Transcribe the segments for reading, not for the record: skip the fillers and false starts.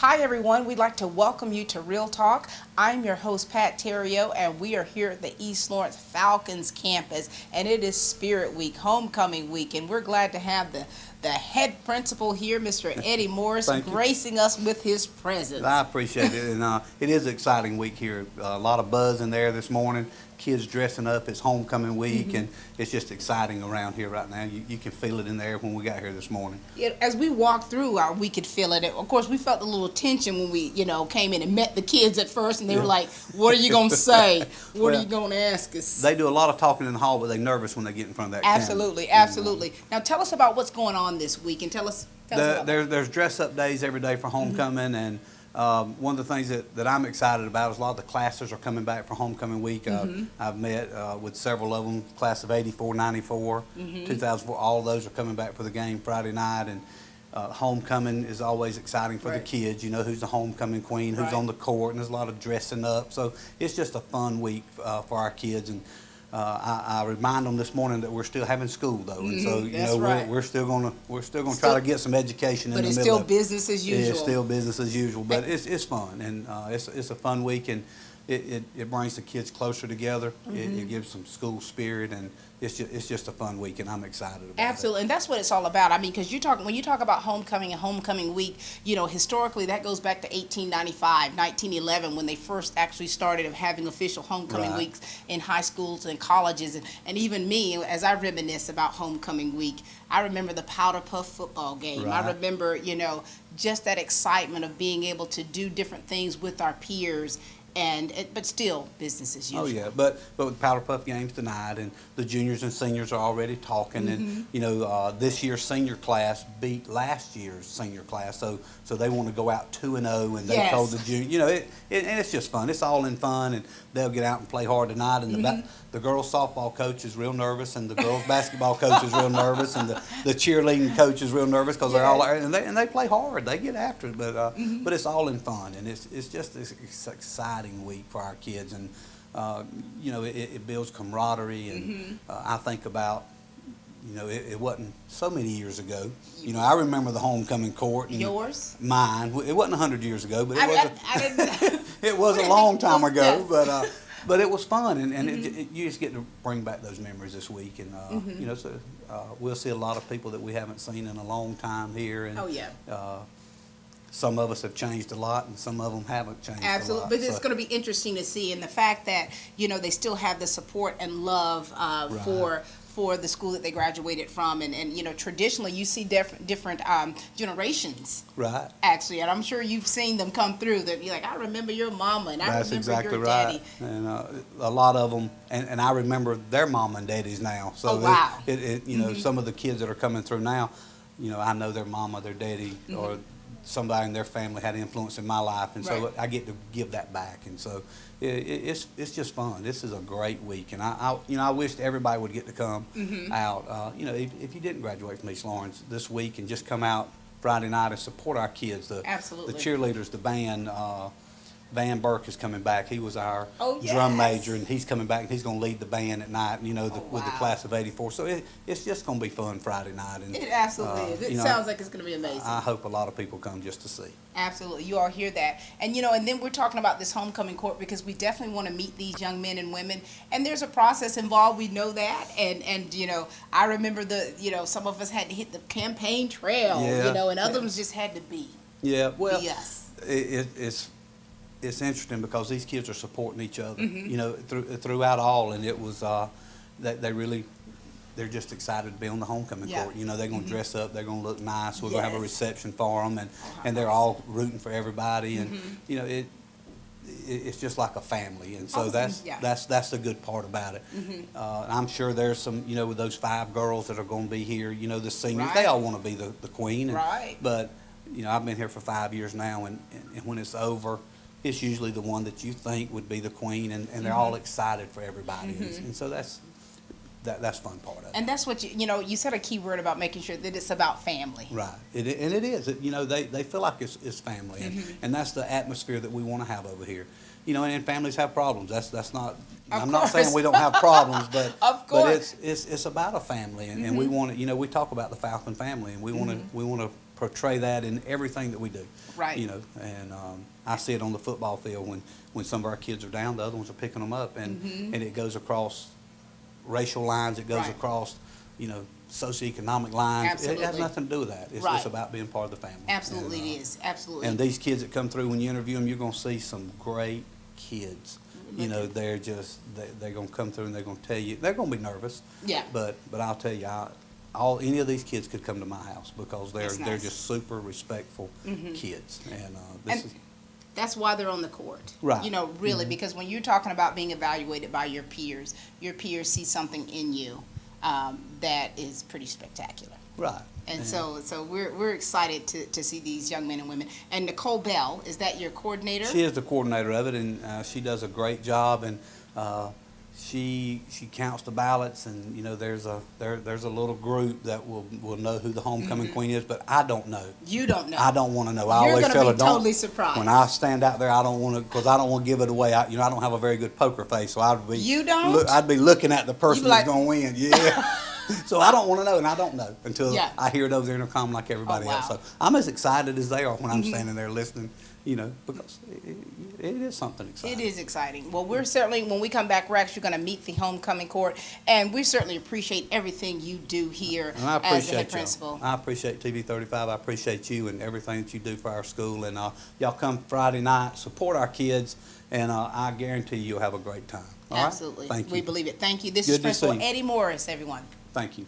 Hi everyone, we'd like to welcome you to Real Talk. I'm your host Pat Terrio and we are here at the East Lawrence Falcons campus and it is Spirit Week, Homecoming Week, and we're glad to have the head principal here, Mr. Eddie Morris, gracing us with his presence. I appreciate it, and it is an exciting week here. A lot of buzz in there this morning. Kids dressing up. It's homecoming week, and it's just exciting around here right now. You can feel it in the air when we got here this morning. As we walked through, we could feel it. Of course, we felt a little tension when we, came in and met the kids at first, and they were like, "What are you gonna say? What are you gonna ask us?" They do a lot of talking in the hall, but they're nervous when they get in front of that Absolutely, camera. absolutely. Now, tell us about what's going on this week, and tell us about There's dress-up days every day for homecoming, and one of the things that I'm excited about is a lot of the classes are coming back for homecoming week. I've met with several of them, class of 84, 94, 2004, all of those are coming back for the game Friday night, and homecoming is always exciting for the kids. You know who's the homecoming queen, who's on the court, and there's a lot of dressing up. So it's just a fun week for our kids, and I remind them this morning that we're still having school though, and so we're still gonna try to get some education in the middle. But it's still business as usual. Yeah, it's still business as usual, but it's fun, and it's a fun week, and it brings the kids closer together. It gives them school spirit, and it's just a fun week, and I'm excited about it. Absolutely, and that's what it's all about. I mean, because when you talk about homecoming and homecoming week, historically that goes back to 1895, 1911, when they first actually started having official homecoming weeks in high schools and colleges, and even me, as I reminisce about homecoming week, I remember the Powder Puff football game. I remember, just that excitement of being able to do different things with our peers. But still, business as usual. Oh yeah, but with Powder Puff games tonight, and the juniors and seniors are already talking, and this year's senior class beat last year's senior class, so they want to go out 2-0, and they told the junior, and it's just fun. It's all in fun, and they'll get out and play hard tonight. And the girls softball coach is real nervous, and the girls basketball coach is real nervous, and the cheerleading coach is real nervous because they're all and they play hard, they get after it, but it's all in fun, and it's just this exciting week for our kids, and it builds camaraderie, and I think about it wasn't so many years ago. I remember the homecoming court. And yours? Mine. It wasn't 100 years ago, but it was a long time ago. But it was fun, and you just get to bring back those memories this week, and so we'll see a lot of people that we haven't seen in a long time here, and some of us have changed a lot, and some of them haven't changed a lot. But it's going to be interesting to see, and the fact that they still have the support and love for the school that they graduated from, and traditionally you see different generations. Right. Actually, and I'm sure you've seen them come through. That you're like, I remember your mama, and That's I remember exactly your right. daddy. And a lot of them, and I remember their mom and daddies now. So some of the kids that are coming through now, I know their mama, their daddy, or somebody in their family had influence in my life, and so I get to give that back, and so it's just fun. This is a great week, and I wish everybody would get to come out. If you didn't graduate from East Lawrence this week, and just come out Friday night and support our kids. The cheerleaders, the band. Van Burke is coming back. He was our drum major, and he's coming back, and he's going to lead the band at night, with the class of 84. So it's just going to be fun Friday night. And it absolutely is. It sounds like it's going to be amazing. I hope a lot of people come just to see. Absolutely. You all hear that. And, and then we're talking about this homecoming court because we definitely want to meet these young men and women. And there's a process involved. We know that. And I remember some of us had to hit the campaign trail, and others just had to be. Yeah, well, be us. It's interesting because these kids are supporting each other, throughout all, and it was they're just excited to be on the homecoming court. They're going to dress up, they're going to look nice. We're going to have a reception for them, and they're all rooting for everybody, and it's just like a family, and so that's the good part about it. I'm sure there's some, with those 5 girls that are going to be here, the seniors, they all want to be the queen, but I've been here for 5 years now, and when it's over, it's usually the one that you think would be the queen, and they're all excited for everybody, and so that's fun part of it. And that's what you said a key word about making sure that it's about family. Right, and it is. They feel like it's family, and that's the atmosphere that we want to have over here. And families have problems. That's not. I'm not saying we don't have problems, but but it's about a family, and we want to. We talk about the Falcon family, and we want to portray that in everything that we do. Right. You know, and I see it on the football field when some of our kids are down, the other ones are picking them up, and it goes across racial lines, it goes Right. across, you know, socioeconomic lines. Absolutely. It has nothing to do with that. It's Right. just about being part of the family. Absolutely And, it is. Absolutely. and these kids that come through, when you interview them, you're going to see some great kids. You know, they're just, they're going to come through and they're going to tell you, they're going to be nervous. Yeah. But I'll tell you, any of these kids could come to my house because That's they're nice. just super respectful kids. And And that's why they're on the court. Right. You know, really, because when you're talking about being evaluated by your peers see something in you that is pretty spectacular. right. And so we're excited to see these young men and women. And Nicole Bell, is that your coordinator? She is the coordinator of it, and she does a great job. And she counts the ballots, and you know, there's a little group that will know who the homecoming queen is, but I don't know. You don't know. I don't want to know. I You're always gonna tell her, be don't. totally surprised. When I stand out there, I don't want to, because I don't want to give it away. I don't have a very good poker face, so I'd be. You don't? I'd be looking at the person You'd be like- who's going to win. Yeah. So I don't want to know, and I don't know until Yeah. I hear it over the intercom like everybody Oh, wow. else. So I'm as excited as they are when I'm standing there listening. You know, because it is something exciting. It is exciting. Well, we're certainly, when we come back, we're actually going to meet the homecoming court, and we certainly appreciate everything you do here And I as the appreciate head y'all. principal. I appreciate TV 35. I appreciate you and everything that you do for our school. And y'all come Friday night, support our kids, and I guarantee you'll have a great time. All right? Absolutely. Thank you. We believe it. Thank you. This Good is to Principal see you. Eddie Morris, everyone. Thank you.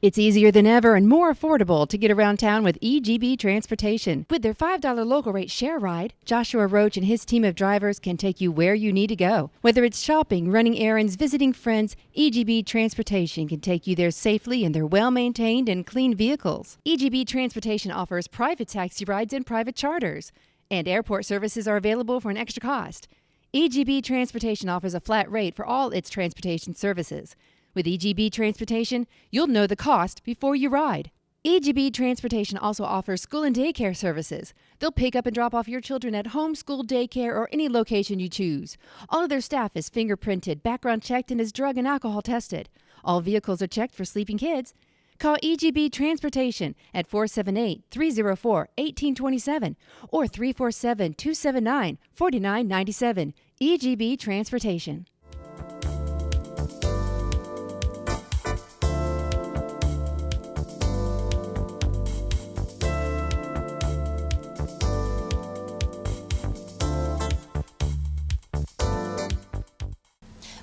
It's easier than ever and more affordable to get around town with EGB Transportation. With their $5 local rate share ride, Joshua Roach and his team of drivers can take you where you need to go. Whether it's shopping, running errands, visiting friends, EGB Transportation can take you there safely in their well-maintained and clean vehicles. EGB Transportation offers private taxi rides and private charters, and airport services are available for an extra cost. EGB Transportation offers a flat rate for all its transportation services. With EGB Transportation, you'll know the cost before you ride. EGB Transportation also offers school and daycare services. They'll pick up and drop off your children at home, school, daycare, or any location you choose. All of their staff is fingerprinted, background checked, and is drug and alcohol tested. All vehicles are checked for sleeping kids. Call EGB Transportation at 478-304-1827 or 347-279-4997. EGB Transportation.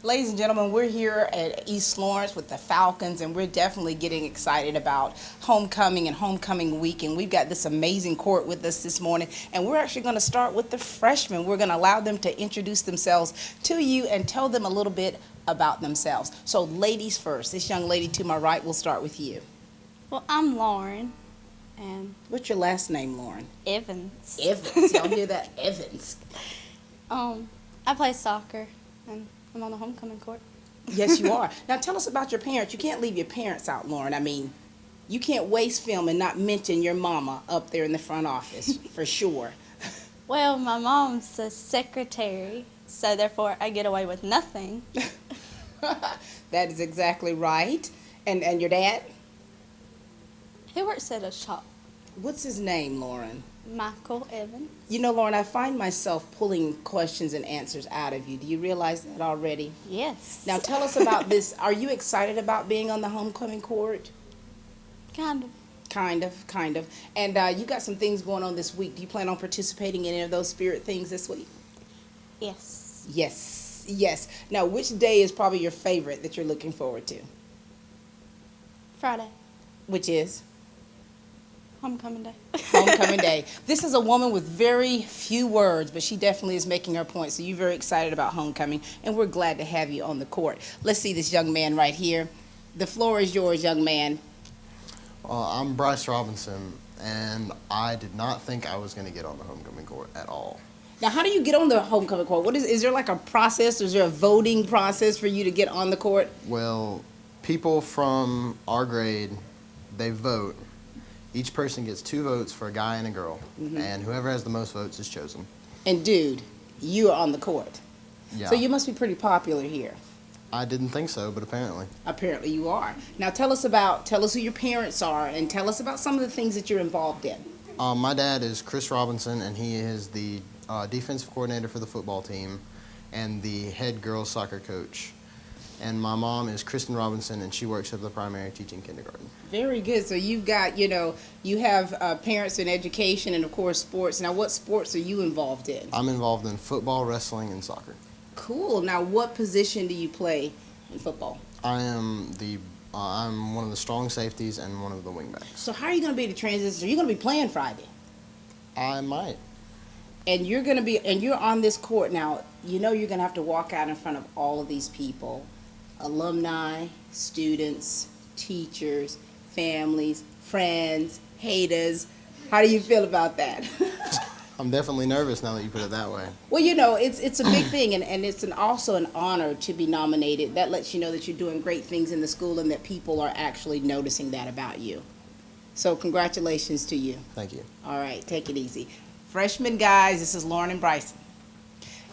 Ladies and gentlemen, we're here at East Lawrence with the Falcons, and we're definitely getting excited about homecoming and homecoming week. And we've got this amazing court with us this morning, and we're actually going to start with the freshmen. We're going to allow them to introduce themselves to you and tell them a little bit about themselves. So ladies first. This young lady to my right, we'll start with you. Well, I'm Lauren, and What's your last name, Lauren? Evans. Evans. Y'all hear that? Evans. I play soccer, and I'm on the homecoming court. Yes, you are. Now tell us about your parents. You can't leave your parents out, Lauren. I mean, you can't waste film and not mention your mama up there in the front office, for sure. Well, my mom's a secretary, so therefore I get away with nothing. That is exactly right. And your dad? He works at a shop. What's his name, Lauren? Michael Evans. You know, Lauren, I find myself pulling questions and answers out of you. Do you realize that already? Yes. Now tell us about this. Are you excited about being on the homecoming court? Kind of. Kind of. And you got some things going on this week. Do you plan on participating in any of those spirit things this week? Yes. Yes. Now, which day is probably your favorite that you're looking forward to? Friday. Which is? Homecoming day. Homecoming day. This is a woman with very few words, but she definitely is making her point. So you're very excited about homecoming, and we're glad to have you on the court. Let's see this young man right here. The floor is yours, young man. I'm Bryce Robinson, and I did not think I was going to get on the homecoming court at all. Now, how do you get on the homecoming court? Is there like a process? Is there a voting process for you to get on the court? Well, people from our grade, they vote, Each person gets 2 votes for a guy and a girl, Mm-hmm. and whoever has the most votes is chosen. And dude, you are on the court. Yeah. So you must be pretty popular here. I didn't think so, but apparently. Apparently you are. Now tell us who your parents are and tell us about some of the things that you're involved in. My dad is Chris Robinson, and he is the defensive coordinator for the football team and the head girls soccer coach. And my mom is Kristen Robinson, and she works at the primary teaching kindergarten. Very good. So you've got, you have parents in education and of course sports. Now what sports are you involved in? I'm involved in football, wrestling, and soccer. Cool. Now what position do you play in football? I'm one of the strong safeties and one of the wingbacks. So how are you going to be the transition? You're going to be playing Friday. I might. And you're on this court now. You're going to have to walk out in front of all of these people. Alumni, students, teachers, families, friends, haters. How do you feel about that? I'm definitely nervous now that you put it that way. Well, it's a big thing, and it's also an honor to be nominated. That lets you know that you're doing great things in the school and that people are actually noticing that about you. So congratulations to you. Thank you. All right, take it easy. Freshmen guys, this is Lauren and Bryson.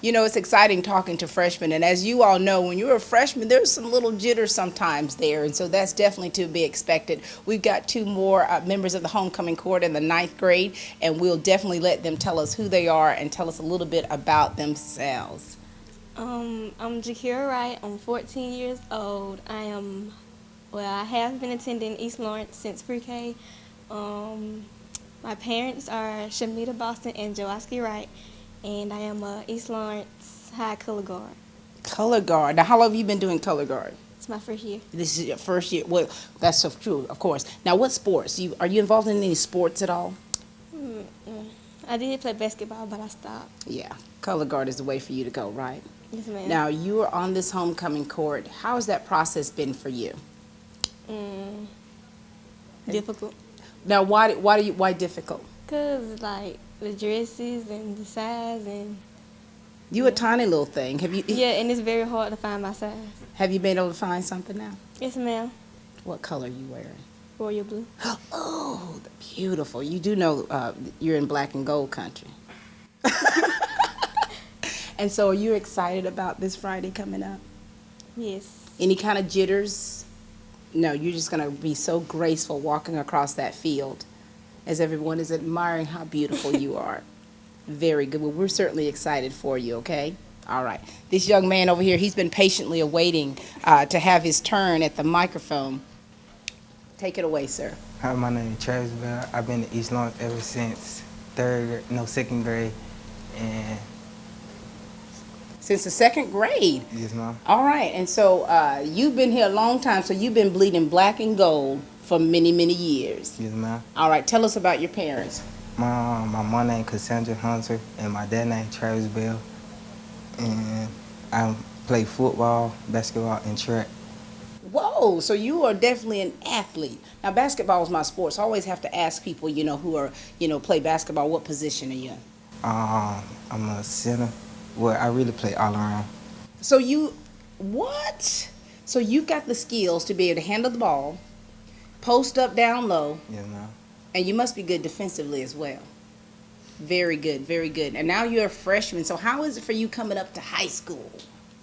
It's exciting talking to freshmen, and as you all know, when you're a freshman, there's some little jitters sometimes there, and so that's definitely to be expected. We've got 2 more members of the homecoming court in the 9th grade, and we'll definitely let them tell us who they are and tell us a little bit about themselves. I'm Jakira Wright. I'm 14 years old. I have been attending East Lawrence since pre-K. My parents are Shamita Boston and Joaski Wright, and I am a East Lawrence High color guard. Color guard. Now, how long have you been doing color guard? It's my first year. This is your first year. Well, that's so true, of course. Now, what sports? Are you involved in any sports at all? I did play basketball, but I stopped. Yeah, color guard is the way for you to go, right? Yes, ma'am. Now, you are on this homecoming court. How has that process been for you? Difficult. Now, why difficult? Cause like the dresses and the size and You a tiny little thing. Have you and it's very hard to find my size. have you been able to find something now? Yes, ma'am. What color are you wearing? Royal blue. Oh, beautiful. You do know you're in black and gold country. And so are you excited about this Friday coming up? Yes. Any kind of jitters? No, you're just going to be so graceful walking across that field as everyone is admiring how beautiful you are. Very good. Well, we're certainly excited for you, okay? All right. This young man over here, he's been patiently awaiting to have his turn at the microphone. Take it away, sir. Hi, my name is Travis Bell. I've been to East Lawrence ever since second grade. And Since the 2nd grade. yes, ma'am. All right. And so you've been here a long time, so you've been bleeding black and gold for many, many years. Yes, ma'am. All right. Tell us about your parents. My mom named Cassandra Hunter, and my dad named Travis Bell. And I play football, basketball, and track. Whoa, so you are definitely an athlete. Now, basketball is my sport, so I always have to ask people, who are, play basketball, what position are you in? I'm a center. Well, I really play all around. So So you've got the skills to be able to handle the ball, post up, down low, Yes, ma'am. and you must be good defensively as well. Very good, very good. And now you're a freshman, so how is it for you coming up to high school?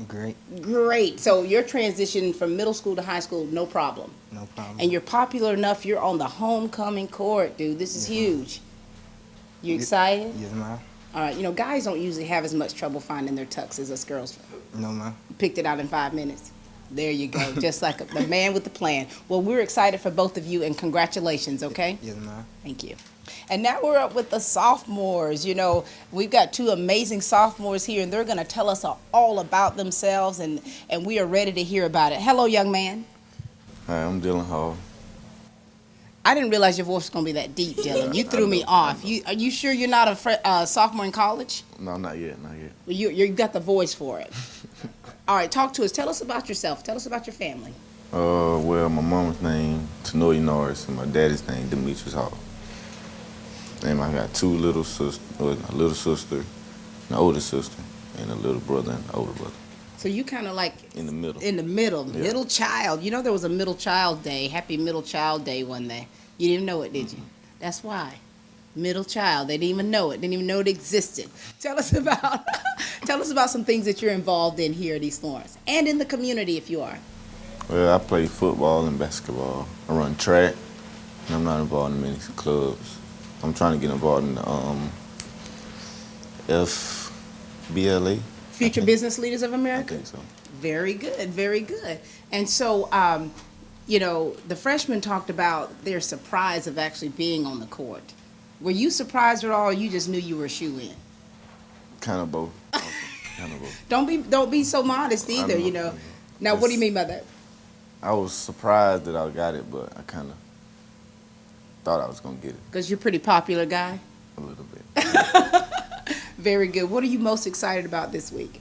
Great. Great. So your transition from middle school to high school, no problem. No problem. And you're popular enough, you're on the homecoming court, dude. This is huge. You excited? Yes, ma'am. All right, guys don't usually have as much trouble finding their tux as us girls. No, ma'am. Picked it out in 5 minutes. There you go, just like the man with the plan. Well, we're excited for both of you, and congratulations, okay? Yes, ma'am. Thank you. And now we're up with the sophomores. We've got 2 amazing sophomores here, and they're going to tell us all about themselves, and we are ready to hear about it. Hello, young man. Hi, I'm Dylan Hall. I didn't realize your voice was going to be that deep, Dylan. You threw me off. Are you sure you're not a sophomore in college? No, not yet, not yet. Well, you got the voice for it. All right, talk to us. Tell us about yourself. Tell us about your family. Well, my mom's name Tenori Norris and my daddy's name Demetrius Hall. And I got 2 little sisters, a little sister, an older sister, and a little brother and an older brother. So you kind of like In the middle. in the middle, Yeah. middle child. There was a middle child day, happy middle child day one day. You didn't know it, did you? That's why. Middle child. They didn't even know it. Didn't even know it existed. Tell us about tell us about some things that you're involved in here at East Lawrence and in the community if you are. Well, I play football and basketball. I run track, and I'm not involved in many clubs. I'm trying to get involved in the FBLA. Future Business Leaders of I America. think so. Very good, very good. And so, you know, the freshmen talked about their surprise of actually being on the court. Were you surprised at all, or you just knew you were a shoe-in? Kind of both. Also, kind of both. Don't be so modest either, you know. Now, what do you mean by that? I was surprised that I got it, but I kind of thought I was going to get it Because you're a pretty popular guy. a little bit. Very good. What are you most excited about this week?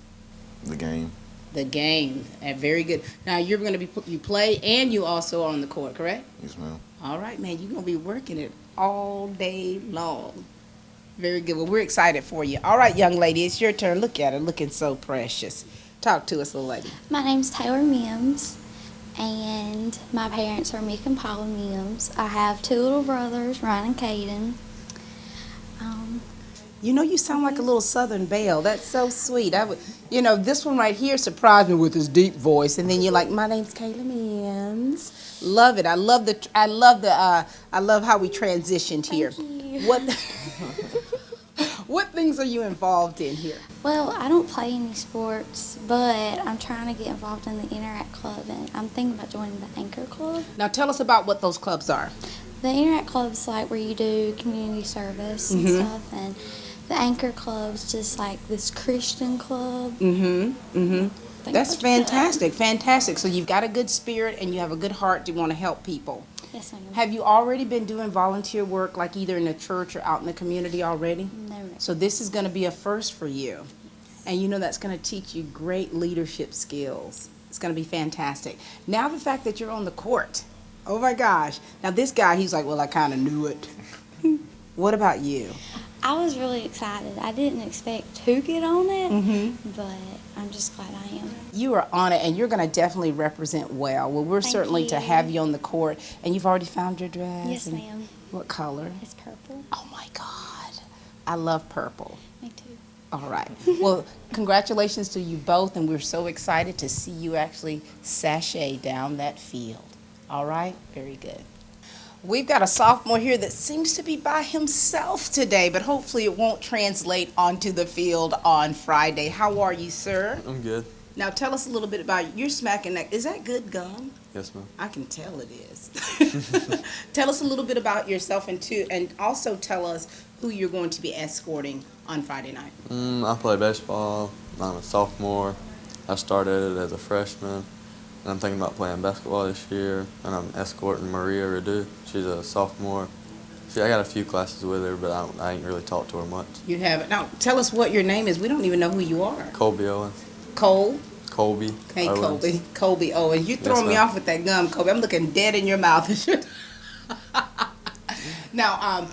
The game. The game. Very good. Now, you're going to be, you play and you also are on the court, correct? Yes, ma'am. All right, man. You're going to be working it all day long. Very good. Well, we're excited for you. All right, young lady, it's your turn. Look at her, looking so precious. Talk to us, little lady. My name's Taylor Mims, and my parents are Mick and Paula Mims. I have 2 little brothers, Ryan and Caden. You know, you sound like a little Southern belle. That's so sweet. You know, this one right here surprised me with his deep voice, and then you're like, "My name's Kayla Mims." Love it. I love how we transitioned here. Thank you. What things are you involved in here? Well, I don't play any sports, but I'm trying to get involved in the Interact Club, and I'm thinking about joining the Anchor Club. Now, tell us about what those clubs are. The Interact Club's like where you do community service and stuff, and the Anchor Club's just like this Christian club. That's fantastic, fantastic. So you've got a good spirit and you have a good heart to want to help people. Yes, ma'am. Have you already been doing volunteer work, like either in the church or out in the community already? No, ma'am. So this is going to be a first for you. And you know that's going to teach you great leadership skills. It's going to be fantastic. Now the fact that you're on the court. Oh my gosh. Now this guy, he's like, well, I kind of knew it. What about you? I was really excited. I didn't expect to get on it, but I'm just glad I am. You are on it, and you're going to definitely represent well. Well, we're Thank certainly to you. have you on the court. And you've already found your dress? Yes, and ma'am. What color? It's purple. Oh my God. I love purple. Me too. All right. Well, congratulations to you both, and we're so excited to see you actually sashay down that field. All right? Very good. We've got a sophomore here that seems to be by himself today, but hopefully it won't translate onto the field on Friday. How are you, sir? I'm good. Now tell us a little bit about, you're smacking that. Is that good gum? Yes, ma'am. I can tell it is. Tell us a little bit about yourself and also tell us who you're going to be escorting on Friday night. I play baseball. I'm a sophomore. I started as a freshman. And I'm thinking about playing basketball this year. And I'm escorting Maria Redu. She's a sophomore. I got a few classes with her, but I ain't really talked to her much. You have it. Now tell us what your name is. We don't even know who you are. Colby Owens. Cole? Colby Hey, Owens. Colby. Colby Owens. You throwing me ma'am. off with that gum, Colby. I'm looking dead in your mouth. Now,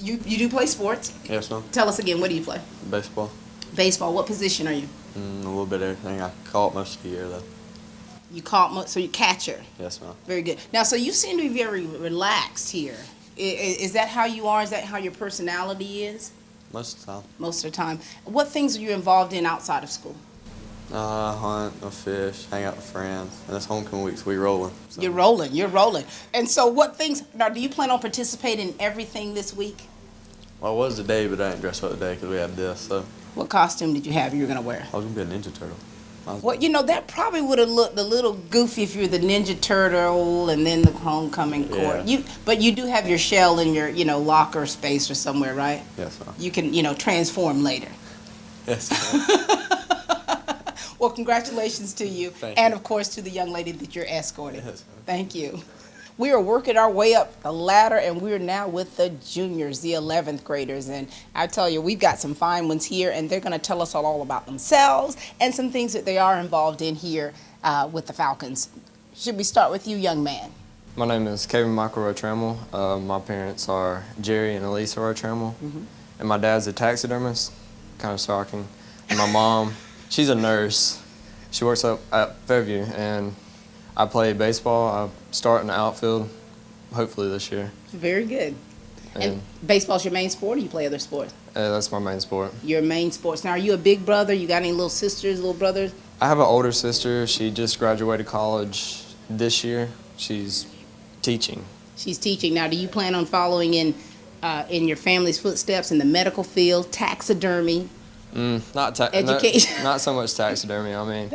you do play sports. Yes, ma'am. Tell us again, what do you play? Baseball. Baseball. What position are you? A little bit of everything. I caught most of the year, though. You caught, so you're catcher. Yes, ma'am. Very good. Now, so you seem to be very relaxed here. Is that how you are? Is that how your personality is? Most of the time. Most of the time. What things are you involved in outside of school? Hunt, I fish, hang out with friends. And it's homecoming weeks, we rolling. So. You're rolling. And so what things, now do you plan on participating in everything this week? Well, I was today, but I didn't dress up today because we had this, so What costume did you have you were going to wear? I was going to be a Ninja Turtle. Well, you know, that probably would have looked a little goofy if you were the Ninja Turtle and then the homecoming court. Yeah. But you do have your shell in your, locker space or somewhere, right? Yes, ma'am. You can, transform later. Yes, ma'am. Well, congratulations to you. Thank And, you. of course, to the young lady that you're escorting. Yes, ma'am. Thank you. We are working our way up the ladder, and we're now with the juniors, the 11th graders. And I tell you, we've got some fine ones here, and they're going to tell us all about themselves and some things that they are involved in here with the Falcons. Should we start with you, young man? My name is Kevin Michael Rotrammel. My parents are Jerry and Elisa Rotrammel. And my dad's a taxidermist, kind of shocking. And my mom, she's a nurse. She works up at Fairview, and I play baseball. I start in the outfield, hopefully this year. Very good. And baseball's your main sport, or you play other sports? That's my main sport. Your main sports. Now, are you a big brother? You got any little sisters, little brothers? I have an older sister. She just graduated college this year. She's teaching. She's teaching. Now, do you plan on following in your family's footsteps in the medical field, taxidermy? Education. Not so much taxidermy. I mean,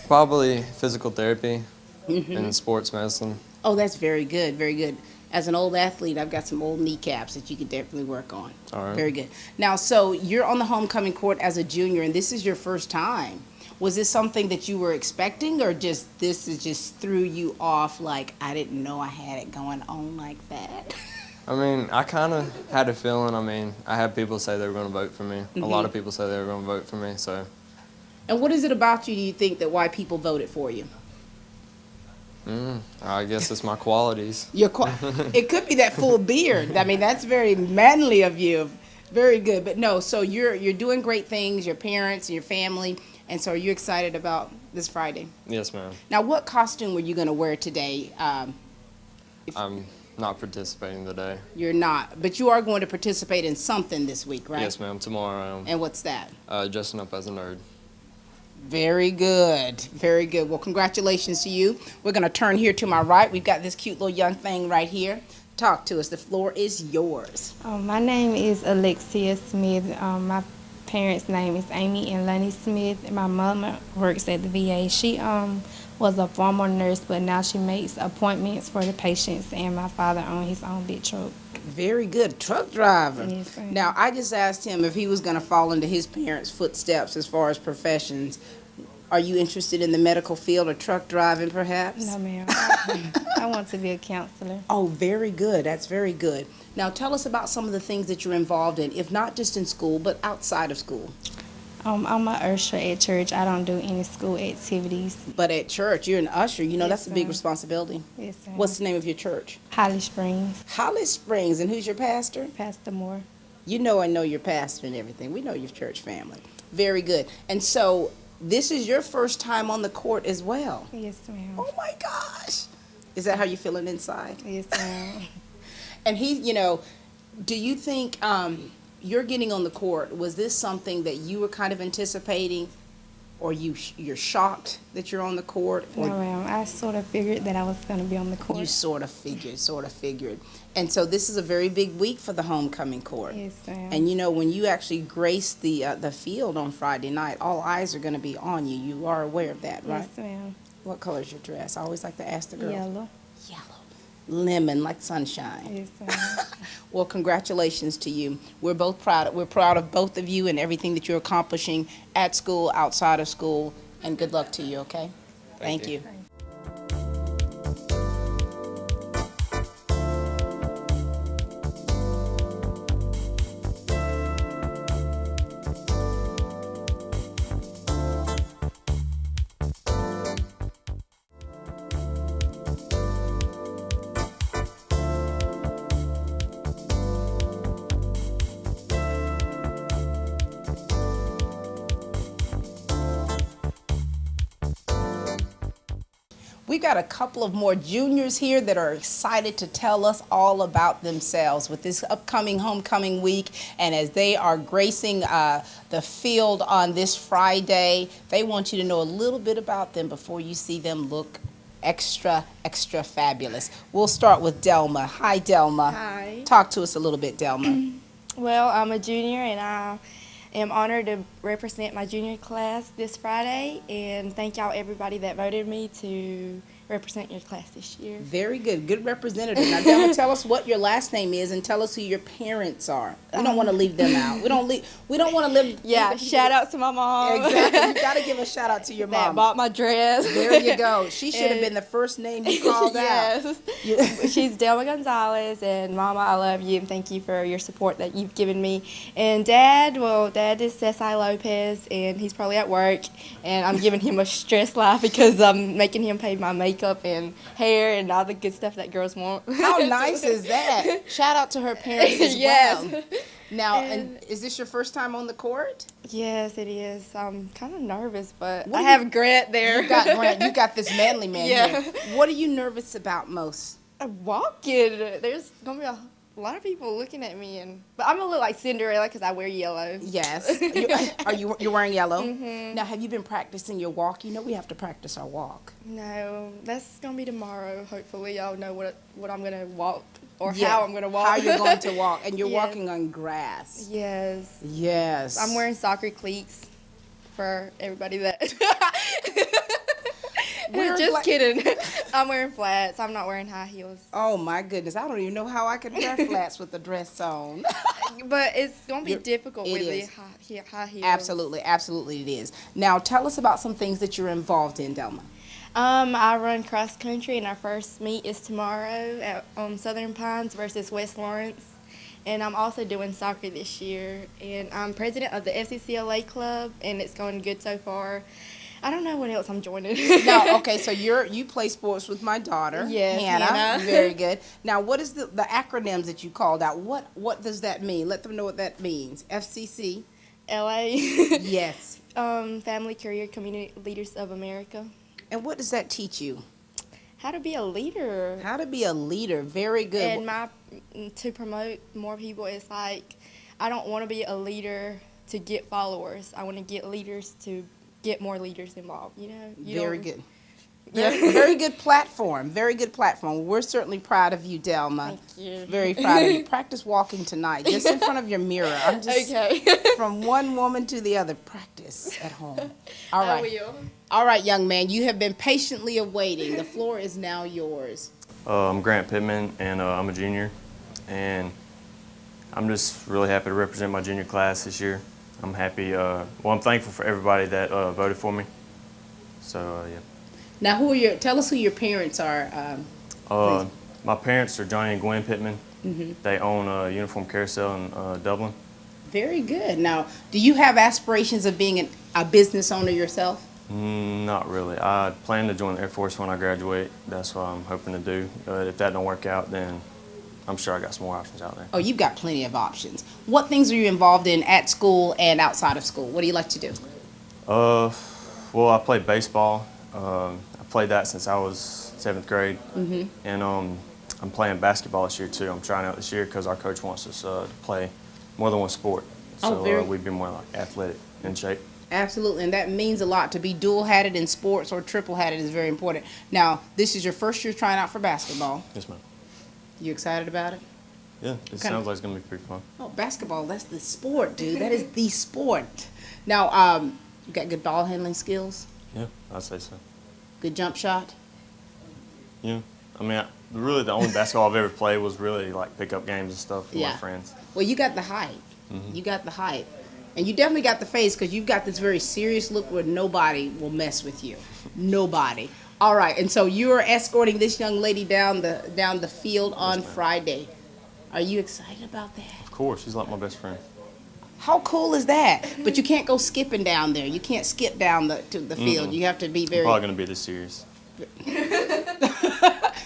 probably physical therapy and sports medicine. Oh, that's very good, very good. As an old athlete, I've got some old kneecaps that you could definitely work on. All right. Very good. Now, so you're on the homecoming court as a junior, and this is your first time. Was this something that you were expecting, or just this is just threw you off like, I didn't know I had it going on like that? I mean, I kind of had a feeling. I mean, I had people say they were going to vote for me. A lot of people say they were going to vote for me, so. And what is it about you, do you think, that why people voted for you? I guess it's my qualities. It could be that full beard. I mean, that's very manly of you. Very good. But no, so you're doing great things, your parents and your family, and so are you excited about this Friday? Yes, ma'am. Now, what costume were you going to wear today? I'm not participating today. You're not, but you are going to participate in something this week, right? Yes, ma'am. Tomorrow I am. And what's that? Dressing up as a nerd. Very good. Very good. Well, congratulations to you. We're going to turn here to my right. We've got this cute little young thing right here. Talk to us. The floor is yours. My name is Alexia Smith. My parents' name is Amy and Lenny Smith. My mother works at the VA. She was a former nurse, but now she makes appointments for the patients, and my father owns his own big truck. Very good. Truck driver. Yes, ma'am. Now, I just asked him if he was going to fall into his parents' footsteps as far as professions. Are you interested in the medical field or truck driving, perhaps? No, ma'am. I want to be a counselor. Oh, very good. That's very good. Now, tell us about some of the things that you're involved in, if not just in school, but outside of school. I'm an usher at church. I don't do any school activities. But at church, you're an usher. You know, Yes, that's a big ma'am. responsibility. Yes, ma'am. What's the name of your church? Holly Springs, Holly Springs. And who's your pastor? Pastor Moore. You know I know your pastor and everything. We know your church family. Very good. And so this is your first time on the court as well. Yes, ma'am. Oh, my gosh. Is that how you're feeling inside? Yes, ma'am. And do you think you're getting on the court, was this something that you were kind of anticipating, or you're shocked that you're on the court? Or No, ma'am. I sort of figured that I was going to be on the court. you sort of figured. And so this is a very big week for the homecoming court. Yes, ma'am. And you know, when you actually grace the field on Friday night, all eyes are going to be on you. You are aware of that, right? Yes, ma'am. What color is your dress? I always like to ask the girls. Yellow. Yellow. Lemon, like sunshine. Yes, ma'am. Well, congratulations to you. We're both proud. We're proud of both of you and everything that you're accomplishing at school, outside of school, and good luck to you, okay? Thank you. We've got a couple of more juniors here that are excited to tell us all about themselves with this upcoming homecoming week. And as they are gracing the field on this Friday, they want you to know a little bit about them before you see them look extra fabulous. We'll start with Delma. Hi, Delma. Hi. Talk to us a little bit, Delma. Well, I'm a junior and I am honored to represent my junior class this Friday, and thank y'all everybody that voted me to represent your class this year. Very good. Good representative. Now, Delma, tell us what your last name is and tell us who your parents are. We don't want to leave them out. We don't want to live. Yeah, shout out to my mom. Exactly. You got to give a shout out to your That mom. bought my dress. There you go. She should have been the first name you called out. Yes. She's Delma Gonzalez, and Mama, I love you, and thank you for your support that you've given me. And Dad is Cesai Lopez, and he's probably at work, and I'm giving him a stress life because I'm making him pay my makeup and hair and all the good stuff that girls want. How nice is that? Shout out to her parents as Yes. well. Now, and is this your first time on the court? Yes, it is. I'm kind of nervous, but What I do have Grant there. You got Grant. You got this manly man Yeah. here. What are you nervous about most? Walking. There's gonna be A lot of people looking at me, but I'm gonna look like Cinderella because I wear yellow. Yes. You're wearing yellow? Mm-hmm. Now, have you been practicing your walk? You know we have to practice our walk. No, that's gonna be tomorrow. Hopefully, y'all know what I'm gonna walk or how I'm gonna walk. How you're going to walk, and you're Yes. walking on grass. Yes. Yes. I'm wearing soccer cleats for everybody that. Just kidding. I'm wearing flats. I'm not wearing high heels. Oh my goodness! I don't even know how I could wear flats with the dress on. But it's gonna be difficult with is. the high heels. Absolutely, it is. Now, tell us about some things that you're involved in, Delma. I run cross country, and our first meet is tomorrow at Southern Pines versus West Lawrence. And I'm also doing soccer this year, and I'm president of the FCCLA club, and it's going good so far. I don't know what else I'm joining. No, okay, so you play sports with my daughter, yes, Hannah. Very good. Now, what is the acronyms that you called out? What does that mean? Let them know what that means. FCC. LA. Yes. Family Career Community Leaders of America. And what does that teach you? How to be a leader. How to be a leader. Very good. And to promote more people, it's like I don't want to be a leader to get followers. I want to get leaders to get more leaders involved, you know? Very good. Very good platform. Very good platform. We're certainly proud of you, Delma. Thank you. Very proud of you. Practice walking tonight, just in front of your mirror. I'm just okay. From one woman to the other. Practice at home. All right. I will. All right, young man. You have been patiently awaiting. The floor is now yours. I'm Grant Pittman, and I'm a junior, and I'm just really happy to represent my junior class this year. I'm happy. I'm thankful for everybody that voted for me. So yeah. Now, tell us who your parents are. My parents are Johnny and Gwen Pittman. Mm-hmm. They own a uniform carousel in Dublin. Very good. Now, do you have aspirations of being a business owner yourself? Not really. I plan to join the Air Force when I graduate. That's what I'm hoping to do. If that don't work out, then I'm sure I got some more options out there. Oh, you've got plenty of options. What things are you involved in at school and outside of school? What do you like to do? Well, I play baseball. I played that since I was 7th grade. Mm-hmm. And I'm playing basketball this year, too. I'm trying out this year because our coach wants us to play more than one sport. So we'd be more like athletic in shape. Absolutely, and that means a lot. To be dual-hatted in sports or triple-hatted is very important. Now, this is your first year trying out for basketball. Yes, ma'am. You excited about it? Yeah, it sounds like it's going to be pretty fun. Oh, basketball, that's the sport, dude. That is the sport. Now, you got good ball handling skills? Yeah, I'd say so. Good jump shot? Yeah. I mean, really the only basketball I've ever played was really like pickup games and stuff with my friends. Well, you got the height. Mm-hmm. You got the height. And you definitely got the face because you've got this very serious look where nobody will mess with you. Nobody. All right, and so you're escorting this young lady down the field on Friday. Are you excited about that? Of course, she's like my best friend. How cool is that? But you can't go skipping down there. You can't skip down to the field. You have to be very... I'm probably going to be this serious.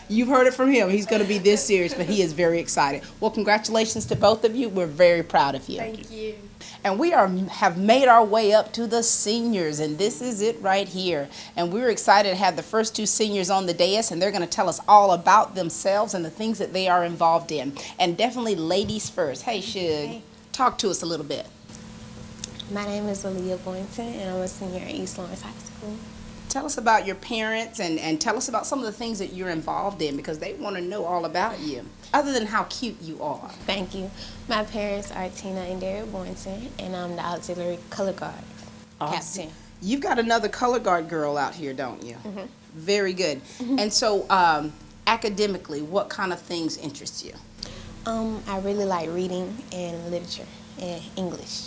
You've heard it from him. He's going to be this serious, but he is very excited. Well, congratulations to both of you. We're very proud of you. Thank you. And we have made our way up to the seniors, and this is it right here. And we're excited to have the first two seniors on the dais, and they're going to tell us all about themselves and the things that they are involved in. And definitely ladies first. Hey, Shug, talk to us a little bit. My name is Aaliyah Boynton, and I'm a senior at East Lawrence High School. Tell us about your parents and tell us about some of the things that you're involved in because they want to know all about you, other than how cute you are. Thank you. My parents are Tina and Derek Boynton, and I'm the auxiliary color guard captain. You've got another color guard girl out here, don't you? Mm-hmm. Very good. And so academically, what kind of things interest you? I really like reading and literature and English.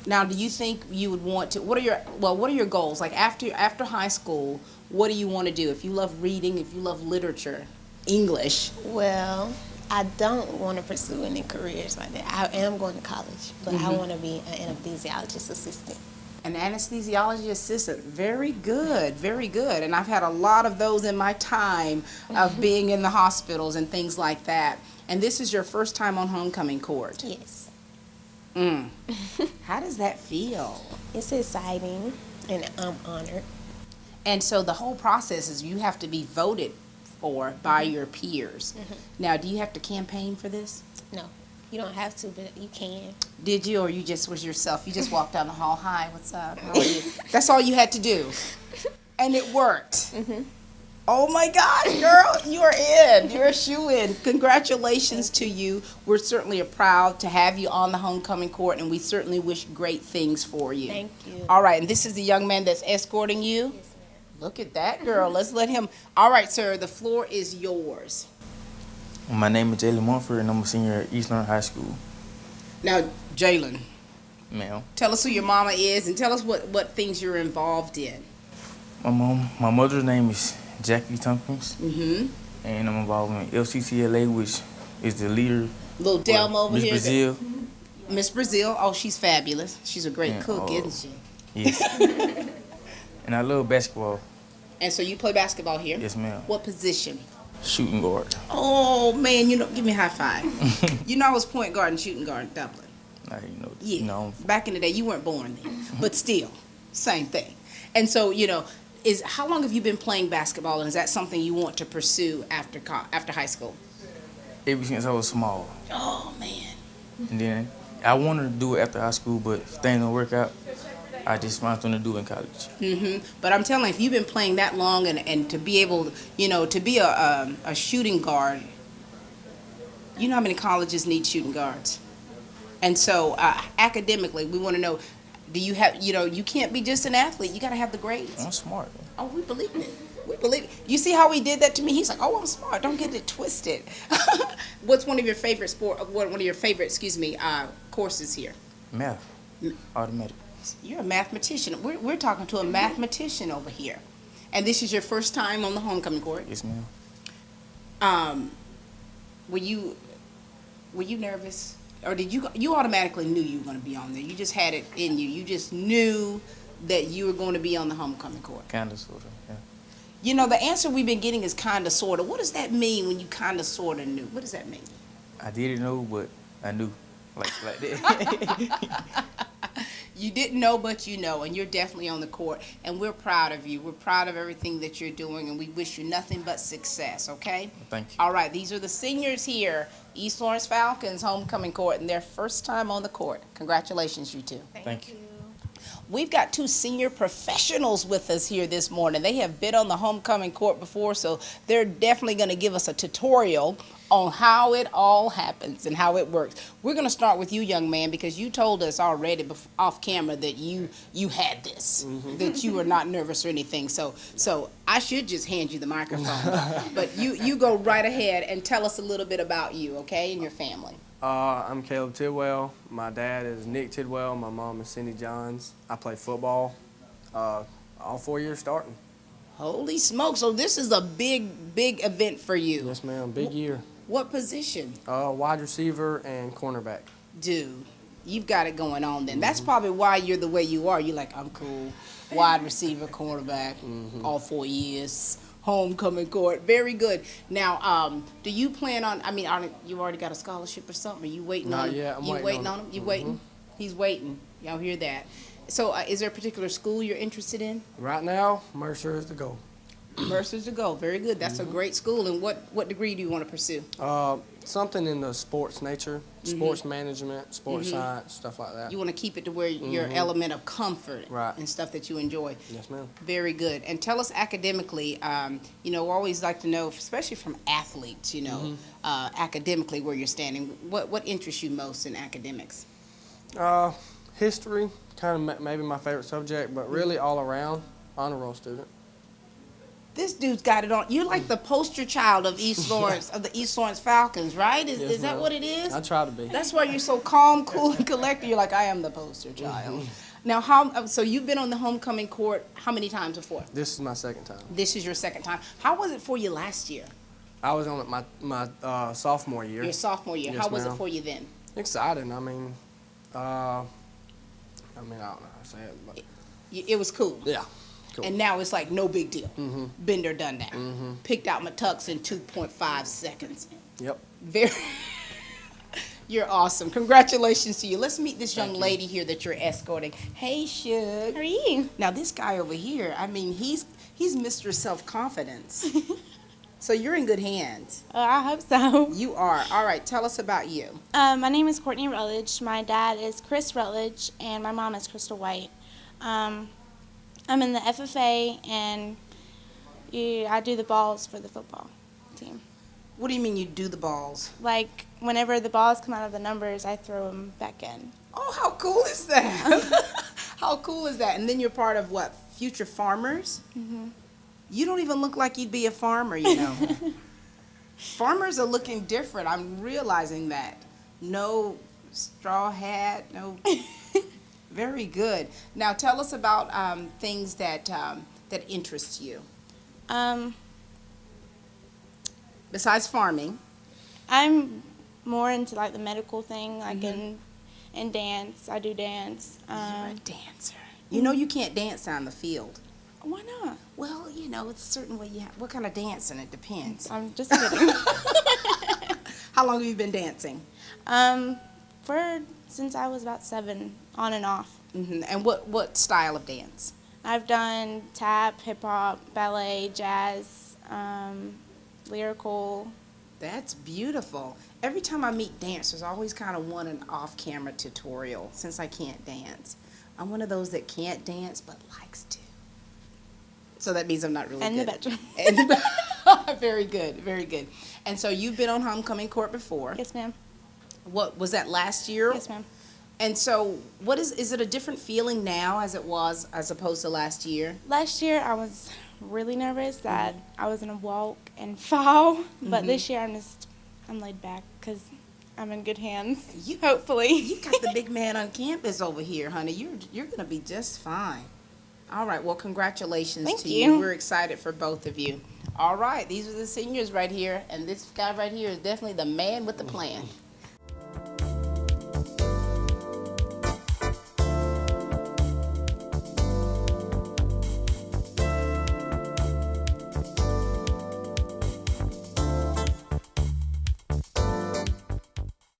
Now, do you think you would want to, what are your goals? Like after high school, what do you want to do? If you love reading, if you love literature, English. Well, I don't want to pursue any careers like that. I am going to college, but I want to be an anesthesiologist assistant. An anesthesiology assistant. Very good, very good. And I've had a lot of those in my time of being in the hospitals and things like that. And this is your first time on homecoming court. Yes. How does that feel? It's exciting, and I'm honored. And so the whole process is you have to be voted for by your peers. Now, do you have to campaign for this? No, you don't have to, but you can. Did you, or you just was yourself? You just walked down the hall, hi, what's up, how are you? That's all you had to do, and it worked. Oh my gosh, girl, you are in. You're a shoe-in. Congratulations to you. We're certainly proud to have you on the homecoming court, and we certainly wish great things for you. Thank you. All right, and this is the young man that's escorting you? Yes, ma'am. Look at that, girl. Let's let him. All right, sir, the floor is yours. My name is Jalen Mumford, and I'm a senior at East Lawrence High School. Now, Jalen, Ma'am. tell us who your mama is and tell us what things you're involved in. My mother's name is Jackie Tompkins, Mm-hmm. and I'm involved in LCCLA, which is the leader. Little Delma over Miss here. Brazil. Miss Brazil. Oh, she's fabulous. She's a great Yeah, cook, oh. isn't she? Yes. And I love basketball. And so you play basketball here? Yes, ma'am. What position? Shooting guard. Oh, man, give me a high five. I was point guard and shooting guard in Dublin. Yeah. Yeah. Back in the day, you weren't born then. But still, same thing. And so, how long have you been playing basketball, and is that something you want to pursue after high school? Ever since I was small. Oh, man. And then I wanted to do it after high school, but if things don't work out, I just found something to do in college. Mm-hmm. But I'm telling you, if you've been playing that long and to be able, to be a shooting guard, you know how many colleges need shooting guards? And so academically, we want to know, do you have, you can't be just an athlete. You got to have the grades. I'm smart. Oh, we believe it. We believe it. You see how he did that to me? He's like, oh, I'm smart. Don't get it twisted. What's one of your favorite courses here? Math. Automatic. You're a mathematician. We're talking to a mathematician over here. And this is your first time on the homecoming court? Yes, ma'am. Were you nervous? Or did you automatically knew you were going to be on there? You just had it in you. You just knew that you were going to be on the homecoming court? Kind of, sort of, yeah. The answer we've been getting is kind of, sort of. What does that mean when you kind of, sort of knew? What does that mean? I didn't know, but I knew. Like that. You didn't know, but you know, and you're definitely on the court, and we're proud of you. We're proud of everything that you're doing, and we wish you nothing but success, okay? Thank you. All right, these are the seniors here, East Lawrence Falcons homecoming court, and their first time on the court. Congratulations, you two. Thank you. We've got two senior professionals with us here this morning. They have been on the homecoming court before, so they're definitely going to give us a tutorial on how it all happens and how it works. We're going to start with you, young man, because you told us already off camera that you had this, that you were not nervous or anything. So I should just hand you the microphone, but you go right ahead and tell us a little bit about you, okay, and your family. I'm Caleb Tidwell. My dad is Nick Tidwell. My mom is Cindy Johns. I play football all 4 years starting. Holy smoke. So this is a big event for you. Yes, ma'am. Big year. What position? Wide receiver and cornerback. Dude, you've got it going on then. That's probably why you're the way you are. You're like, I'm cool. Wide receiver, cornerback, all 4 years. Homecoming court. Very good. Now, do you plan on, you already got a scholarship or something? Are you waiting on him? Not yet. I'm you waiting on him? You waiting? He's waiting. Y'all hear that? So is there a particular school you're interested in? Right now, Mercer is the goal. Mercer's the goal. Very good. That's a great school. And what degree do you want to pursue? Something in the sports nature, sports management, sports science, stuff like that. You want to keep it to where your element of comfort and stuff that you enjoy. Yes, ma'am. Very good. And tell us academically, we always like to know, especially from athletes, academically where you're standing. What interests you most in academics? History, kind of maybe my favorite subject, but really all around, honor roll student. This dude's got it on. You're like the poster child of East Lawrence, of the East Lawrence Falcons, right? Is that what it is? I try to be. That's why you're so calm, cool, and collected. You're like, I am the poster child. Now, so you've been on the homecoming court how many times before? This is my second time. This is your second time. How was it for you last year? I was on it my sophomore year. Your sophomore year. Yes, How was it ma'am. for you then? Exciting. I don't know how to say it, but It was cool. yeah. Cool. And now it's like no big deal. Been there, done that. Picked out my tux in 2.5 seconds. Yep. Very. You're awesome. Congratulations to you. Let's meet this young lady here that you're escorting. Hey, Shug. How are you? Now this guy over here, he's Mr. Self-Confidence. So you're in good hands. I hope so. You are. All right, tell us about you. My name is Courtney Rutledge. My dad is Chris Rutledge, and my mom is Crystal White. I'm in the FFA, and I do the balls for the football team. What do you mean you do the balls? Like, whenever the balls come out of the numbers, I throw them back in. Oh, how cool is that? How cool is that? And then you're part of what, Future Farmers? Mm-hmm. You don't even look like you'd be a farmer, you know. Farmers are looking different. I'm realizing that. No straw hat, no. Very good. Now tell us about things that interest you. Besides farming. I'm more into like the medical thing, like in dance. I do dance. You're a dancer. You know you can't dance on the field. Why not? Well, you know, it's a certain way you have. What kind of dancing? It depends. I'm just kidding. How long have you been dancing? Since I was about 7, on and off. And what style of dance? I've done tap, hip hop, ballet, jazz, lyrical. That's beautiful. Every time I meet dancers, I always kind of want an off-camera tutorial since I can't dance. I'm one of those that can't dance but likes to. So that means I'm not really And good. the bedroom. Very good, very good. And so you've been on homecoming court before. Yes, ma'am. What was that, last year? Yes, ma'am. And so what is it a different feeling now as it was as opposed to last year? Last year I was really nervous that I was gonna walk and fall, but this year I'm laid back because I'm in good hands. Hopefully. You got the big man on campus over here, honey. You're gonna be just fine. All right, well, congratulations Thank to you. We're excited for both of you. All right, these are the seniors right here, and this guy right here is definitely the man with the plan.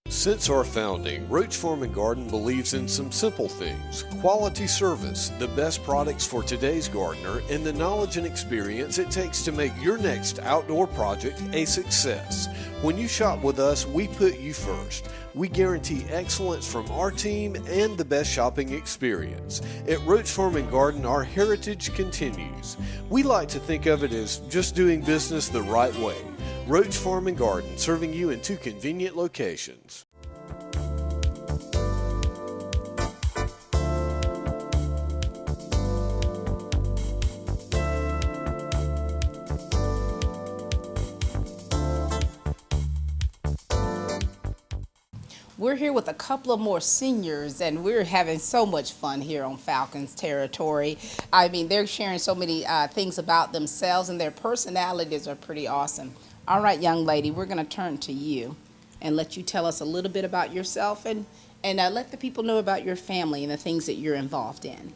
Since our founding, Roach Farm and Garden believes in some simple things: quality service, the best products for today's gardener, and the knowledge and experience it takes to make your next outdoor project a success. When you shop with us, we put you first. We guarantee excellence from our team and the best shopping experience. At Roach Farm and Garden, our heritage continues. We like to think of it as just doing business the right way. Roach Farm and Garden, serving you in 2 convenient locations. We're here with a couple of more seniors, and we're having so much fun here on Falcons territory. I mean, they're sharing so many things about themselves, and their personalities are pretty awesome. All right, young lady, we're going to turn to you and let you tell us a little bit about yourself and let the people know about your family and the things that you're involved in.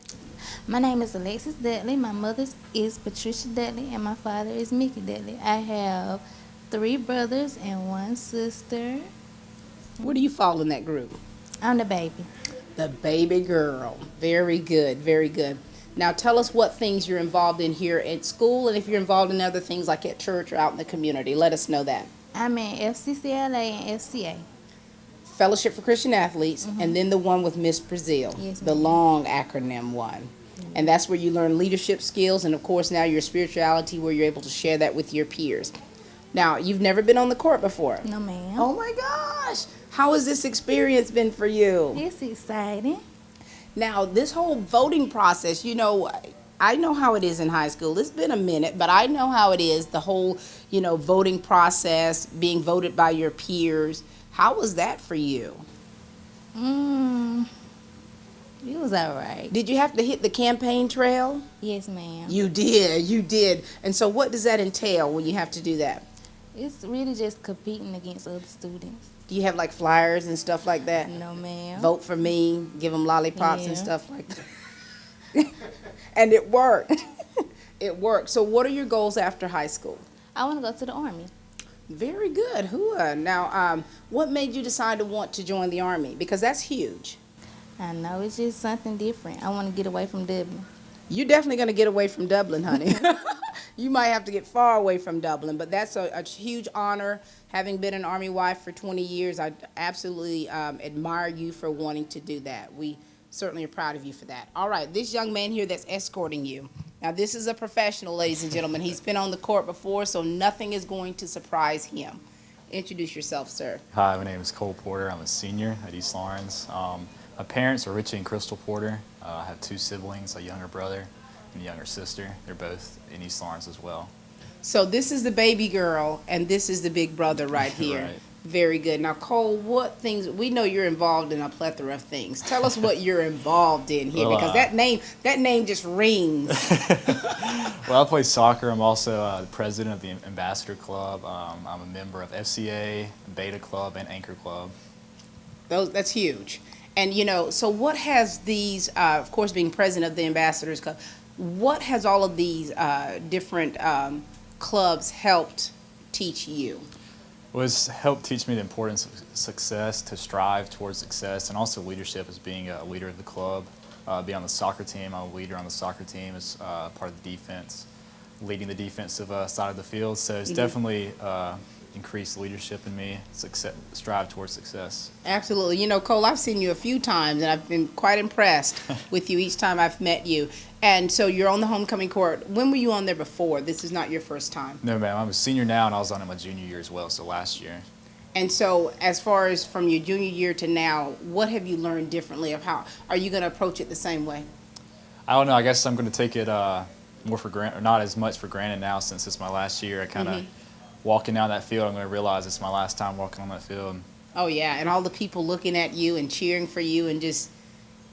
My name is Alexis Dudley. My mother is Patricia Dudley, and my father is Mickey Dudley. I have 3 brothers and 1 sister. Where do you fall in that group? I'm the baby. The baby girl. Very good, very good. Now tell us what things you're involved in here at school, and if you're involved in other things like at church or out in the community. Let us know that. I'm in FCCLA and FCA. Fellowship for Christian Athletes, and then the one with Miss Brazil, Yes, the ma'am. long acronym one. And that's where you learn leadership skills, and of course now your spirituality, where you're able to share that with your peers. Now, you've never been on the court before. No, ma'am. Oh my gosh. How has this experience been for you? It's exciting. Now, this whole voting process, you know, I know how it is in high school. It's been a minute, but I know how it is, the whole, you know, voting process, being voted by your peers. How was that for you? It was all right. Did you have to hit the campaign trail? Yes, ma'am. You did. And so what does that entail when you have to do that? It's really just competing against other students. Do you have like flyers and stuff like that? No, ma'am. Vote for me, give them lollipops and Yeah. stuff like that. And it worked. It worked. So what are your goals after high school? I want to go to the Army. Very good. Hooah. Now, what made you decide to want to join the Army? Because that's huge. I know, it's just something different. I want to get away from Dublin. You're definitely going to get away from Dublin, honey. You might have to get far away from Dublin, but that's a huge honor. Having been an Army wife for 20 years, I absolutely admire you for wanting to do that. We certainly are proud of you for that. All right, this young man here that's escorting you. Now, this is a professional, ladies and gentlemen. He's been on the court before, so nothing is going to surprise him. Introduce yourself, sir. Hi, my name is Cole Porter. I'm a senior at East Lawrence. My parents are Richie and Crystal Porter. I have 2 siblings, a younger brother and a younger sister. They're both in East Lawrence as well. So this is the baby girl, and this is the big brother right here. Right. Very good. Now, Cole, what things, we know you're involved in a plethora of things. Tell us what you're involved in here, Well, because that name just rings. Well, I play soccer. I'm also the president of the Ambassador Club. I'm a member of FCA, Beta Club, and Anchor Club. That's huge. And, you know, so what has these, of course, being president of the Ambassadors Club, what has all of these different clubs helped teach you? Well, it's helped teach me the importance of success, to strive towards success, and also leadership as being a leader of the club. Be on the soccer team. I'm a leader on the soccer team as part of the defense, leading the defensive side of the field. So it's definitely increased leadership in me, strive towards success. Absolutely. You know, Cole, I've seen you a few times, and I've been quite impressed with you each time I've met you. And so you're on the homecoming court. When were you on there before? This is not your first time. No, ma'am. I'm a senior now, and I was on it my junior year as well, so last year. And so as far as from your junior year to now, what have you learned differently of how? Are you going to approach it the same way? I don't know. I guess I'm going to take it more for granted, or not as much for granted now since it's my last year. I kind of walking down that field, I'm going to realize it's my last time walking on that field. Oh, yeah, and all the people looking at you and cheering for you, and just,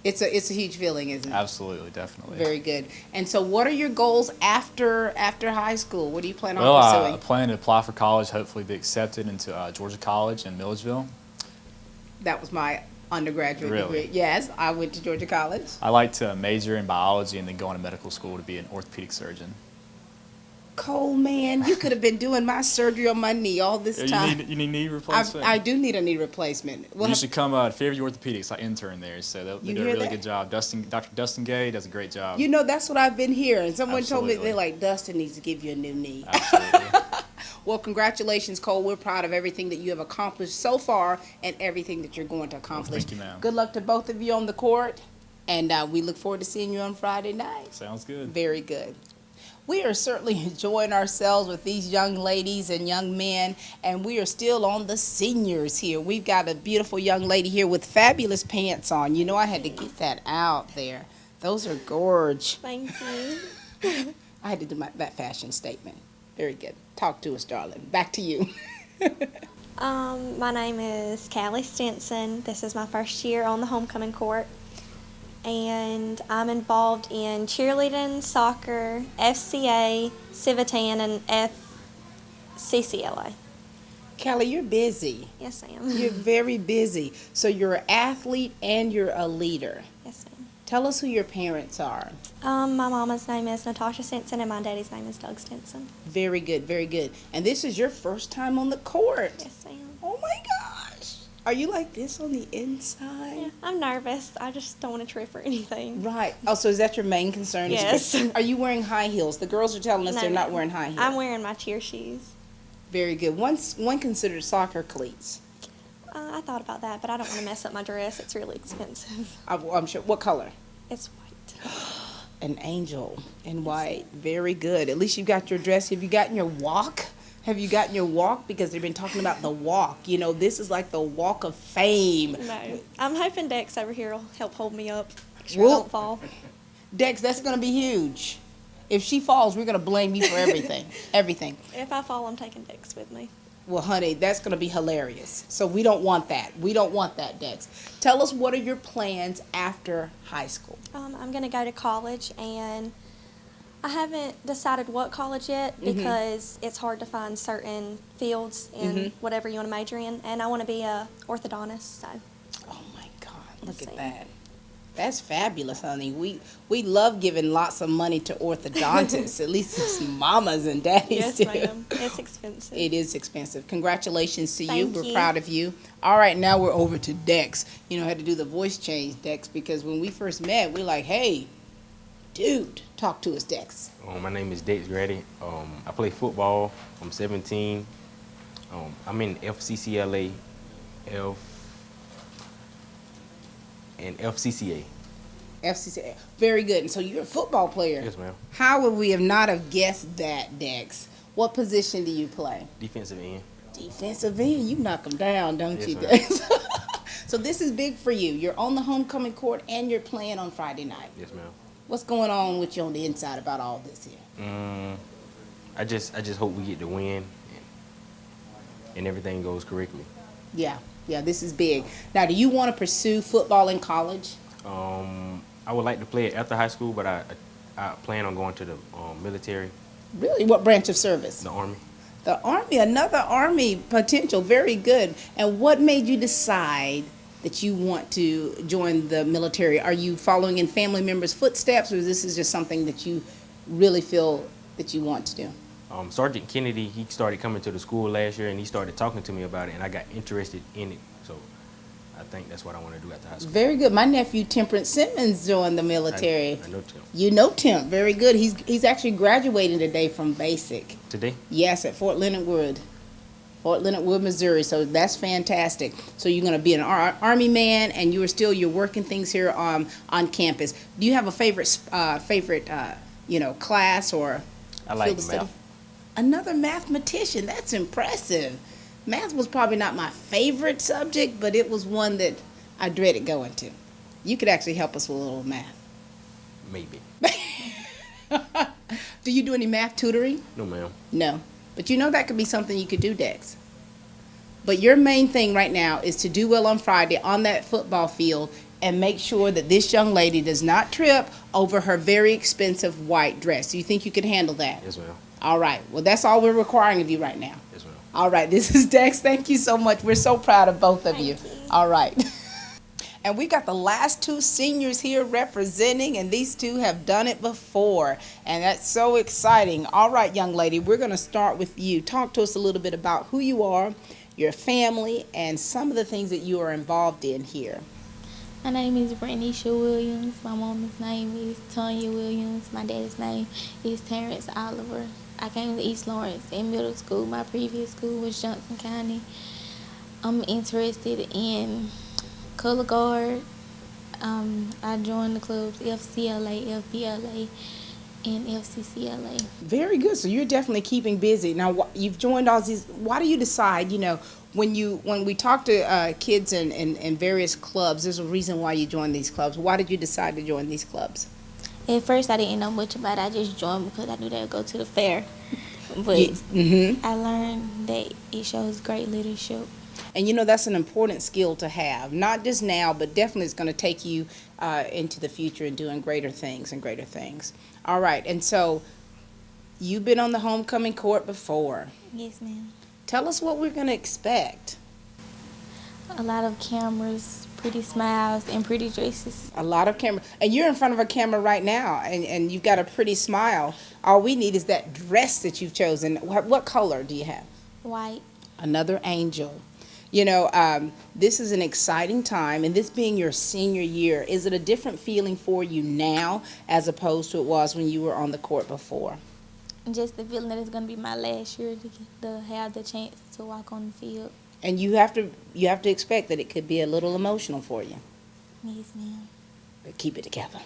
it's a huge feeling, isn't it? Absolutely, definitely. Very good. And so what are your goals after high school? What do you plan on pursuing? I plan to apply for college, hopefully be accepted into Georgia College in Milledgeville. That was my undergraduate Really? degree. Yes, I went to Georgia College. I like to major in biology and then go into medical school to be an orthopedic surgeon. Cole, man, you could have been doing my surgery on my knee all this time. You need knee replacement? I do need a knee replacement. You should come to Fairview Orthopedics. I intern there, so they do a really good job. Dr. Dustin Gay does a great job. You know, that's what I've been hearing. Someone told me, Absolutely. they're like, Dustin needs to give you a new knee. Absolutely. Well, congratulations, Cole. We're proud of everything that you have accomplished so far and everything that you're going to accomplish. Thank you, ma'am. Good luck to both of you on the court, and we look forward to seeing you on Friday night. Sounds good. Very good. We are certainly enjoying ourselves with these young ladies and young men, and we are still on the seniors here. We've got a beautiful young lady here with fabulous pants on. You know, I had to get that out there. Those are gorge. Thank you. I had to do that fashion statement. Very good. Talk to us, darling. Back to you. My name is Callie Stinson. This is my first year on the homecoming court. And I'm involved in cheerleading, soccer, FCA, Civitan, and FCCLA. Callie, you're busy. Yes, I am. You're very busy. So you're an athlete and you're a leader. Yes, ma'am. Tell us who your parents are. My mama's name is Natasha Stinson, and my daddy's name is Doug Stinson. Very good, very good. And this is your first time on the court. Yes, ma'am. Oh my gosh. Are you like this on the inside? Yeah, I'm nervous. I just don't want to trip or anything. Right. Oh, so is that your main concern? Yes. Are you wearing high heels? The girls are telling us No, they're not ma'am. wearing high heels. I'm wearing my cheer shoes. Very good. One considered soccer cleats. I thought about that, but I don't want to mess up my dress. It's really expensive. I'm sure. What color? It's white. An angel in white. Very good. At least you got your dress. Have you gotten your walk? Have you gotten your walk? Because they've been talking about the walk. You know, this is like the walk of fame. No. I'm hoping Dex over here will help hold me up. Make sure I don't fall. Dex, that's going to be huge. If she falls, we're going to blame you for everything. Everything. If I fall, I'm taking Dex with me. Well, honey, that's going to be hilarious. So we don't want that. We don't want that, Dex. Tell us, what are your plans after high school? I'm going to go to college, and I haven't decided what college yet because it's hard to find certain fields in whatever you want to major in, and I want to be a orthodontist. So. Oh my God! Look at that. That's fabulous, honey. We love giving lots of money to orthodontists. At least it's mamas and daddies Yes, do. ma'am. It's expensive. It is expensive. Congratulations to you. Thank We're you. proud of you. All right, now we're over to Dex. You know, I had to do the voice change, Dex, because when we first met, we're like, hey, Dude, talk to us, Dex. My name is Dex Grady. I play football. I'm 17. I'm in FCCLA, and FCCA. FCC. Very good. And so you're a football player. Yes, ma'am. How would we have not have guessed that, Dex? What position do you play? Defensive end. Defensive end. You knock them down, don't Yes, you, ma'am. Dex? So this is big for you. You're on the homecoming court and you're playing on Friday night. Yes, ma'am. What's going on with you on the inside about all this here? I just hope we get the win and everything goes correctly. Yeah, this is big. Now, do you want to pursue football in college? I would like to play it after high school, but I plan on going to the military. Really? What branch of service? The Army. The Army, another Army potential. Very good. And what made you decide that you want to join the military? Are you following in family members' footsteps, or this is just something that you really feel that you want to do? Sergeant Kennedy, he started coming to the school last year, and he started talking to me about it, and I got interested in it. So I think that's what I want to do after high school. Very good. My nephew, Temperance Simmons, joined the military. I know Tim. You know Tim. Very good. He's actually graduating today from basic. Today? Yes, at Fort Leonard Wood. Fort Leonard Wood, Missouri. So that's fantastic. So you're going to be an Army man, and you're working things here on campus. Do you have a favorite class or I like field of study? math. Another mathematician. That's impressive. Math was probably not my favorite subject, but it was one that I dreaded going to. You could actually help us with a little math. Maybe. Do you do any math tutoring? No, ma'am. No. But you know that could be something you could do, Dex. But your main thing right now is to do well on Friday on that football field and make sure that this young lady does not trip over her very expensive white dress. Do you think you could handle that? Yes, ma'am. All right. Well, that's all we're requiring of you right now. Yes, ma'am. All right. This is Dex. Thank you so much. We're so proud of both of you. All right. And we got the last two seniors here representing, and these two have done it before, and that's so exciting. All right, young lady, we're going to start with you. Talk to us a little bit about who you are, your family, and some of the things that you are involved in here. My name is Brandisha Williams. My mom's name is Tanya Williams. My daddy's name is Terrence Oliver. I came to East Lawrence in middle school. My previous school was Johnson County. I'm interested in color guard. I joined the clubs FCLA, FBLA, and FCCLA. Very good. So you're definitely keeping busy. Now, you've joined all these. Why do you decide, when we talk to kids in various clubs, there's a reason why you joined these clubs. Why did you decide to join these clubs? At first, I didn't know much about it. I just joined because I knew they would go to the fair. But I learned that it shows great leadership. And that's an important skill to have, not just now, but definitely it's going to take you into the future and doing greater things and greater things. All right, and so you've been on the homecoming court before. Yes, ma'am. Tell us what we're going to expect. A lot of cameras, pretty smiles, and pretty dresses. A lot of camera, and you're in front of a camera right now, and you've got a pretty smile. All we need is that dress that you've chosen. What color do you have? White. Another angel. This is an exciting time, and this being your senior year, is it a different feeling for you now as opposed to it was when you were on the court before? Just the feeling that it's going to be my last year to have the chance to walk on the field. And you have to expect that it could be a little emotional for you. Yes, ma'am. But keep it together.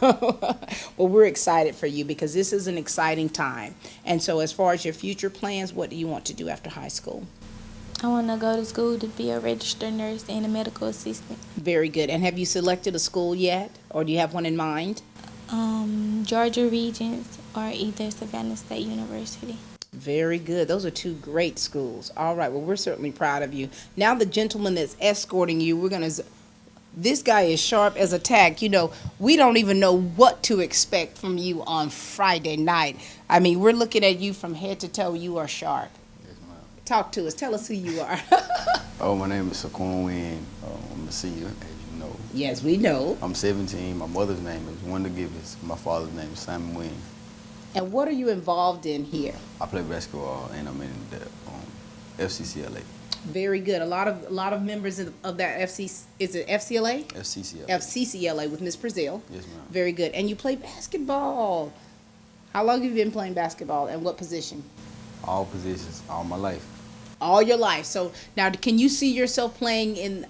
Well, we're excited for you because this is an exciting time. And so as far as your future plans, what do you want to do after high school? I want to go to school to be a registered nurse and a medical assistant. Very good. And have you selected a school yet? Or do you have one in mind? Georgia Regents or either Savannah State University. Very good. Those are two great schools. All right. Well, we're certainly proud of you. Now the gentleman that's escorting you, this guy is sharp as a tack. We don't even know what to expect from you on Friday night. I mean, we're looking at you from head to toe. You are sharp. Yes, ma'am. Talk to us. Tell us who you are. My name is Saquon Wynn. I'm a senior, as you know. Yes, we know. I'm 17. My mother's name is Wanda Gibbons. My father's name is Simon Wynn. And what are you involved in here? I play basketball, and I'm in the FCCLA. Very good. A lot of members of that is it FCLA? FCCLA. FCCLA with Miss Brazil. Yes, ma'am. Very good. And you play basketball. How long have you been playing basketball and what position? All positions, all my life. All your life. So now, can you see yourself playing in,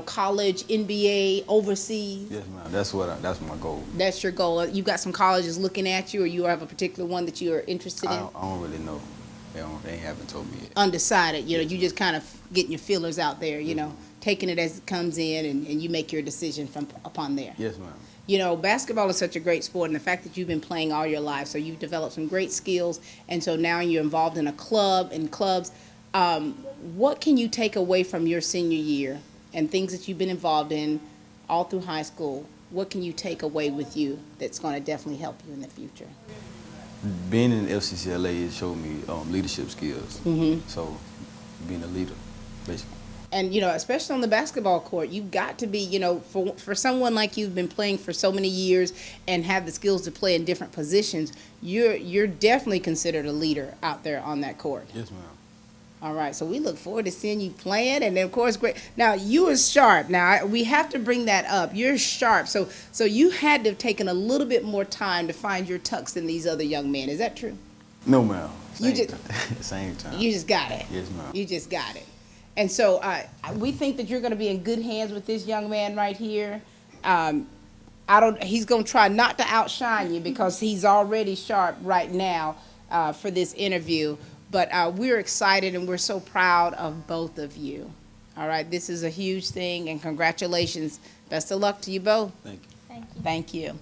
college, NBA, overseas? Yes, ma'am. That's my goal. That's your goal. You've got some colleges looking at you, or you have a particular one that you are interested in? I don't really know. They haven't told me yet. Undecided. You just kind of getting your feelers out there. Taking it as it comes in, and you make your decision upon there. Yes, ma'am. Basketball is such a great sport, and the fact that you've been playing all your life, so you've developed some great skills, and so now you're involved in a club and clubs. What can you take away from your senior year and things that you've been involved in all through high school? What can you take away with you that's going to definitely help you in the future? Being in FCCLA, it showed me leadership skills. Mm-hmm. So, being a leader, basically. And, especially on the basketball court, you've got to be, for someone like you've been playing for so many years and have the skills to play in different positions, you're definitely considered a leader out there on that court. Yes, ma'am. All right, so we look forward to seeing you playing, and then of course, great. Now you are sharp. Now we have to bring that up. You're sharp, so you had to have taken a little bit more time to find your tucks than these other young men. Is that true? No, ma'am. Same time. You just got it. Yes, ma'am. You just got it. And so we think that you're going to be in good hands with this young man right here. He's going to try not to outshine you because he's already sharp right now for this interview. But we're excited and we're so proud of both of you. All right, this is a huge thing, and congratulations. Best of luck to you both. Thank you. Thank you.